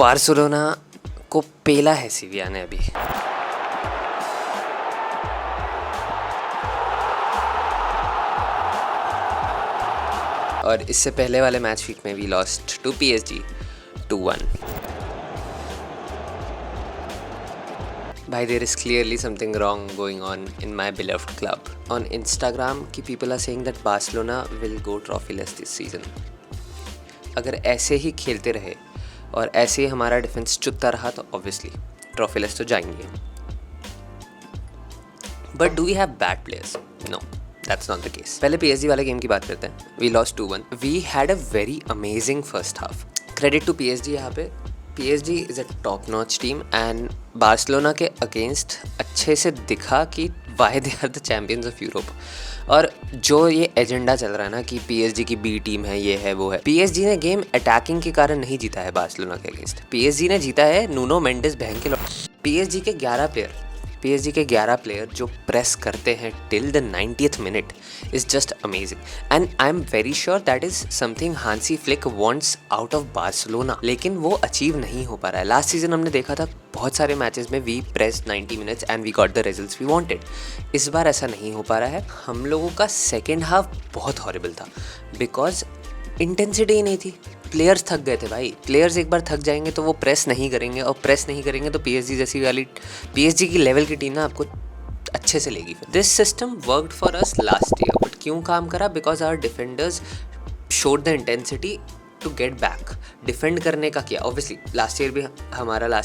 Barcelona को पेला है सीविया ने अभी। और इससे पहले वाले मैच वीक में वी लॉस्ट टू PSG 2-1। भाई there is clearly something wrong going on in my beloved club. On Instagram की people are saying that Barcelona will go trophyless this season. अगर ऐसे ही खेलते रहे और ऐसे ही हमारा डिफेंस चुतता रहा तो ऑब्वियसली ट्रॉफीलेस तो जाएंगे। But do we have bad players? No, that's not the case. पहले PSG वाले गेम की बात करते हैं। We lost 2-1। We had a very amazing first half. Credit to PSG। यहाँ पे PSG is a top notch team and Barcelona के against अच्छे से दिखा कि why they are the champions of Europe. और जो ये एजेंडा चल रहा है ना कि PSG की B टीम है, ये है वो है, PSG ने गेम अटैकिंग के कारण नहीं जीता है बार्सिलोना के अगेंस्ट। PSG ने जीता है नूनो मेंडेस बहन के PSG के 11 प्लेयर जो प्रेस करते हैं till the 90th minute is just amazing and I am very sure that is something Hansi Flick wants out of Barcelona, लेकिन वो अचीव नहीं हो पा रहा है। लास्ट सीजन हमने देखा था बहुत सारे मैचेस में we press 90 minutes and we got the results we wanted. इस बार ऐसा नहीं हो पा रहा है। हम लोगों का सेकेंड हाफ बहुत हॉरिबल था बिकॉज इंटेंसिटी ही नहीं थी। प्लेयर्स थक गए थे भाई। प्लेयर्स एक बार थक जाएंगे तो वो प्रेस नहीं करेंगे और प्रेस नहीं करेंगे तो PSG की लेवल की टीम ना आपको अच्छे से लेगी। This system worked for us last year but क्यों काम करा? Because our defenders showed the intensity to get back. Defend करने का किया। ऑब्वियसली लास्ट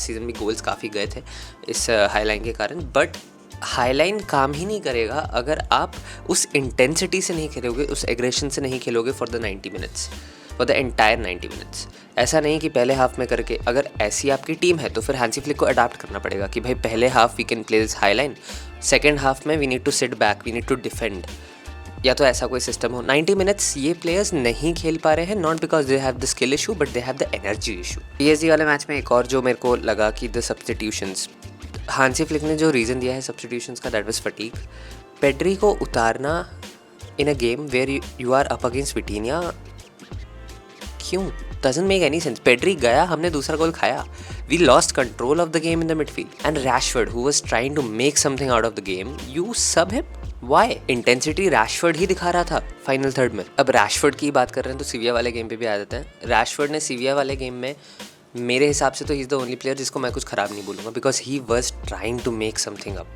सीजन भी गोल्स काफ़ी गए थे इस हाईलाइन के कारण, बट हाईलाइन काम ही नहीं करेगा अगर आप उस इंटेंसिटी से नहीं खेलोगे, उस एग्रेशन से नहीं खेलोगे for the 90 minutes, for the entire 90 minutes. ऐसा नहीं कि पहले हाफ में करके, अगर ऐसी आपकी टीम है तो फिर हांसी फ्लिक को अडाप्ट करना पड़ेगा कि भाई पहले half we can play this high line, second half में we need to sit back, we need to defend, या तो ऐसा कोई सिस्टम हो। 90 मिनट्स ये प्लेयर्स नहीं खेल पा रहे हैं, not because they have the skill issue but they have the energy issue. PSG वाले मैच में एक और जो मेरे को लगा कि द सब्स्टिट्यूशंस, हांसी फ्लिक ने जो रीज़न दिया है सब्स्टिट्यूशंस का, दैट वाज फटीग। पेड्री को उतारना in a game where you are up against Vitinha, क्यों? Doesn't make any sense. Pedri गया, हमने दूसरा गोल खाया, we lost control of the game in the midfield and Rashford who was trying to make something out of the game, you sub him. Why? Intensity Rashford ही दिखा रहा था final third में। अब रैशफोर्ड की बात कर रहे हैं तो सीविया वाले गेम पे भी आ जाते हैं। रैशफोर्ड ने सीविया वाले गेम में मेरे हिसाब से तो he is the only player जिसको मैं कुछ ख़राब नहीं बोलूँगा because he was trying to make something up.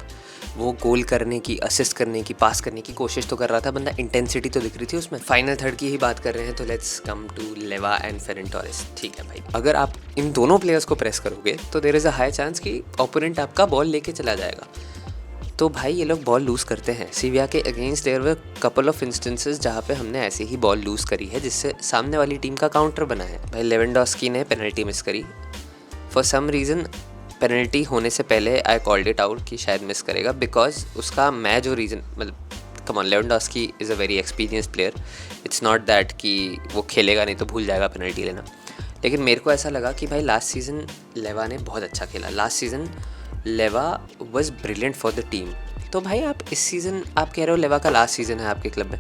वो गोल करने की, असिस्ट करने की, पास करने की कोशिश तो कर रहा था बंदा, इंटेंसिटी तो दिख रही थी उसमें। फाइनल थर्ड की ही बात कर रहे हैं तो लेट्स कम टू लेवा एंड फेरन टोरेस। ठीक है भाई, अगर आप इन दोनों प्लेयर्स को प्रेस करोगे तो there is a high chance कि ओपोनेंट आपका बॉल लेके चला जाएगा। तो भाई ये लोग बॉल लूज़ करते हैं। सीविया के against there were couple of instances जहाँ पे हमने ऐसे ही बॉल लूज़ करी है जिससे सामने वाली टीम का काउंटर बना है। भाई लेवेंडोस्की ने पेनल्टी मिस करी फॉर सम रीज़न। पेनल्टी होने से पहले आई कॉल्ड इट आउट कि शायद मिस करेगा बिकॉज उसका मैं जो रीज़न, मतलब come on, Lewandowski is a very experience player. It's not that कि वो खेलेगा नहीं तो भूल जाएगा पेनल्टी लेना। लेकिन मेरे को ऐसा लगा कि भाई लास्ट सीज़न लेवा ने बहुत अच्छा खेला। लास्ट सीज़न लेवा was brilliant for the team. तो भाई आप इस सीज़न, आप कह रहे हो लेवा का लास्ट सीज़न है आपके क्लब में,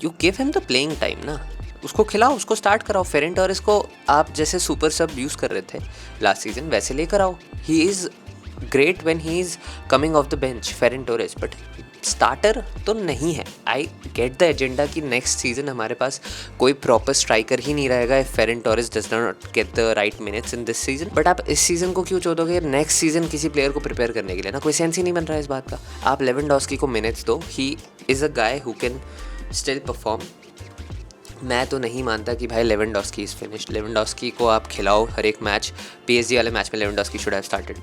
you give him the playing time ना, उसको खिलाओ, उसको स्टार्ट कराओ। फेरन टोरेस को आप जैसे सुपर सब यूज़ कर रहे थे लास्ट सीज़न वैसे लेकर आओ। He is great when he is coming off the bench, Ferran Torres, but starter तो नहीं है। आई गेट द एजेंडा कि नेक्स्ट सीज़न हमारे पास कोई प्रॉपर स्ट्राइकर ही नहीं रहेगा if Ferran Torres does not get the right minutes in this season. But आप इस सीज़न को क्यों छोड़ोगे नेक्स्ट सीज़न किसी प्लेयर को प्रिपेयर करने के लिए? ना, कोई सेंस ही नहीं बन रहा है इस बात का। आप लेवेंडोस्की को मिनट्स दो, he is a guy who can still perform. मैं तो नहीं मानता कि भाई लेवेंडोस्की इज़ फिनिश्ड। लेवेंडोस्की को आप खिलाओ हर एक मैच। PSG वाले मैच में लेवेंडोस्की शुड हैव स्टार्टेड।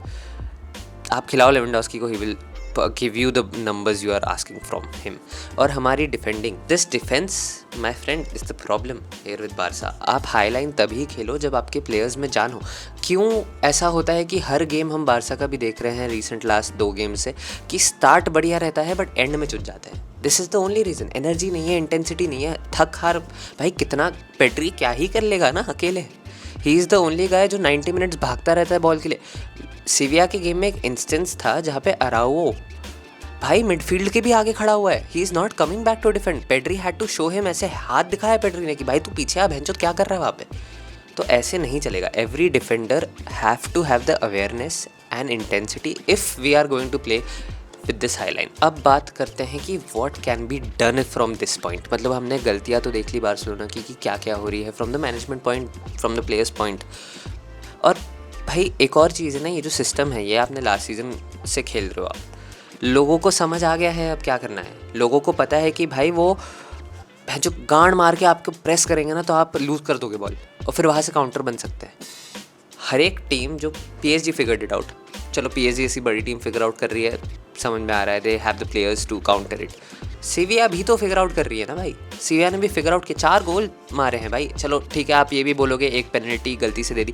आप खिलाओ लेवेंडोस्की को, he will give you the numbers you are asking from him. और हमारी defending, this defence my friend is the problem here with Barca. आप हाईलाइन तभी खेलो जब आपके प्लेयर्स में जान हो। क्यों ऐसा होता है कि हर गेम हम बारसा का भी देख रहे हैं रिसेंट लास्ट 2 गेम से कि स्टार्ट बढ़िया रहता है बट एंड में चुट जाते हैं। This is the only reason. Energy नहीं है, इंटेंसिटी नहीं है, थक हार। भाई कितना पेड्री क्या ही कर लेगा ना अकेले। ही इज़ द ओनली गाय जो 90 मिनट्स भागता रहता है बॉल के लिए। सीविया के गेम में एक इंस्टेंस था जहाँ पे अराओ भाई मिडफील्ड के भी आगे खड़ा हुआ है, he is not coming back to defend. Pedri had to show him, ऐसे हाथ दिखाया पेड्री ने कि भाई तू पीछे आ, भैंचोद क्या कर रहा है वहाँ पे। तो ऐसे नहीं चलेगा. Every defender have to have the awareness and intensity if we are going to play with this high line. अब बात करते हैं कि what can be done from this point. मतलब हमने गलतियाँ तो देख ली बार्सिलोना की कि क्या क्या हो रही है from the management point, from the players point. और भाई एक और चीज़ है ना, ये जो सिस्टम है ये आपने लास्ट सीज़न से खेल रहे हो आप, लोगों को समझ आ गया है अब क्या करना है. लोगों को पता है कि भाई वो जो गांड मार के आपको प्रेस करेंगे ना तो आप लूज़ कर दोगे बॉल और फिर वहाँ से काउंटर बन सकते हैं. हर एक टीम जो PSG फिगर्ड इट आउट. चलो PSG ऐसी बड़ी टीम फिगर आउट कर रही है, समझ में आ रहा है, they have the players to counter it. Sevilla भी तो फिगर आउट कर रही है ना भाई. सीविया ने भी फिगर आउट किया, 4 गोल मारे हैं भाई. चलो ठीक है, आप ये भी बोलोगे एक पेनल्टी गलती से दे दी,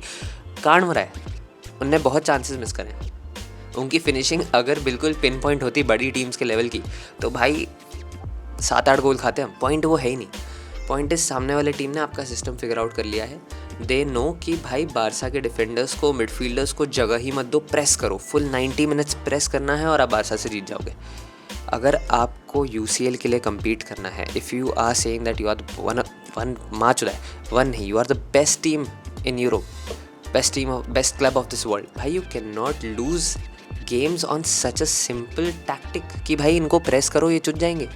कांड मरा है. उनने बहुत चांसेस मिस करे. उनकी फिनिशिंग अगर बिल्कुल पिन पॉइंट होती बड़ी टीम्स के लेवल की तो भाई 7-8 गोल खाते हम. पॉइंट वो है ही नहीं. पॉइंट इस सामने वाले टीम ने आपका सिस्टम फिगर आउट कर लिया है. दे नो कि भाई बारसा के डिफेंडर्स को, मिडफील्डर्स को जगह ही मत दो, प्रेस करो. फुल 90 मिनट्स प्रेस करना है और आप बारसा से जीत जाओगे. अगर आपको UCL के लिए कम्पीट करना है, if you are saying that you are one match है, वन नहीं, you are the best team in Europe, best team of, best club of this world, भाई you can not lose games on such a simple tactic कि भाई इनको press करो ये चुट जाएंगे.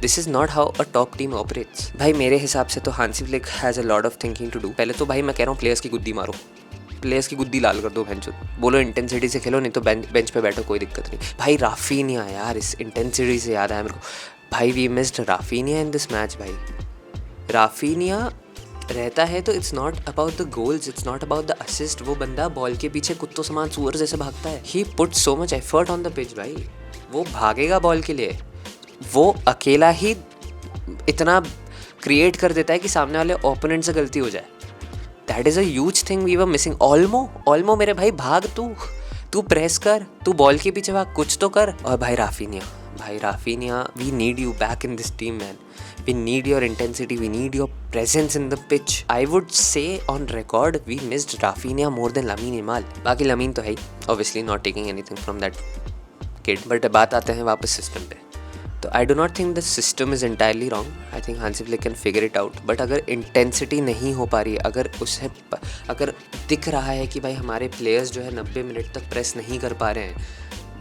This is not how a top team operates. भाई मेरे हिसाब से तो Hansi Flick has a lot of thinking to do. पहले तो भाई मैं कह रहा हूँ प्लेयर्स की गुद्दी मारो, प्लेयर्स की गुद्दी लाल कर दो भैंचो. बोलो इंटेंसिटी से खेलो, नहीं तो बेंच पे बैठो, कोई दिक्कत नहीं. भाई राफीनिया यार, इस इंटेंसिटी से याद आया मेरे को. भाई we missed Raphinha in this match. भाई राफीनिया रहता है तो it's not about the goals, it's not about the assist. वो बंदा बॉल के पीछे कुत्तों समान सुअर जैसे भागता है. He put so much effort on the pitch. भाई वो भागेगा बॉल के लिए, वो अकेला ही इतना क्रिएट कर देता है कि सामने वाले ओपोनेंट से गलती हो जाए. That is a huge thing we were missing. Olmo मेरे भाई भाग, तू प्रेस कर, तू बॉल के पीछे भाग, कुछ तो कर. और भाई Raphinha we need you back in this team man. We need your intensity, we need your presence in the pitch. I would say on record we missed Rafinha more than Lamine Yamal. बाकी Lamine तो है ही, obviously not taking anything from that kid. But बात आते हैं वापस system पे. तो I do not think the system is entirely wrong. I think Hansi Flick can figure it out. But अगर इंटेंसिटी नहीं हो पा रही है, अगर दिख रहा है कि भाई हमारे प्लेयर्स जो है 90 मिनट तक प्रेस नहीं कर पा रहे हैं,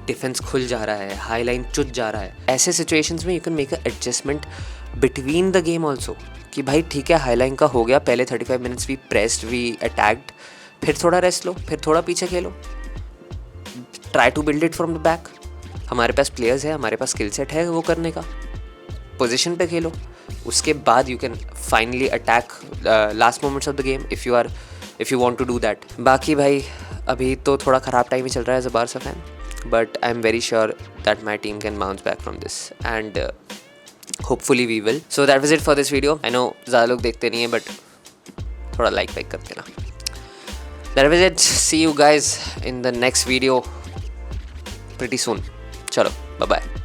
डिफेंस खुल जा रहा है, हाई लाइन चुट जा रहा है, ऐसे सिचुएशंस में you can make a adjustment between the game also कि भाई ठीक है हाई लाइन का हो गया, पहले 35 minutes we pressed, we attacked, फिर थोड़ा रेस्ट लो, फिर थोड़ा पीछे खेलो, try to build it from the back. हमारे पास प्लेयर्स है, हमारे पास स्किल सेट है वो करने का, पोजीशन पे खेलो. उसके बाद you can finally attack last moments of the game if you want to do that. बाकी भाई अभी तो थोड़ा ख़राब टाइम ही चल रहा है as a Barca fan, but I'm very sure that my team can bounce back from this and hopefully we will. So that was it for this video. I know ज़्यादा लोग देखते नहीं हैं but थोड़ा like कर देना. That was it. See you guys in the next video pretty soon. चलो bye bye.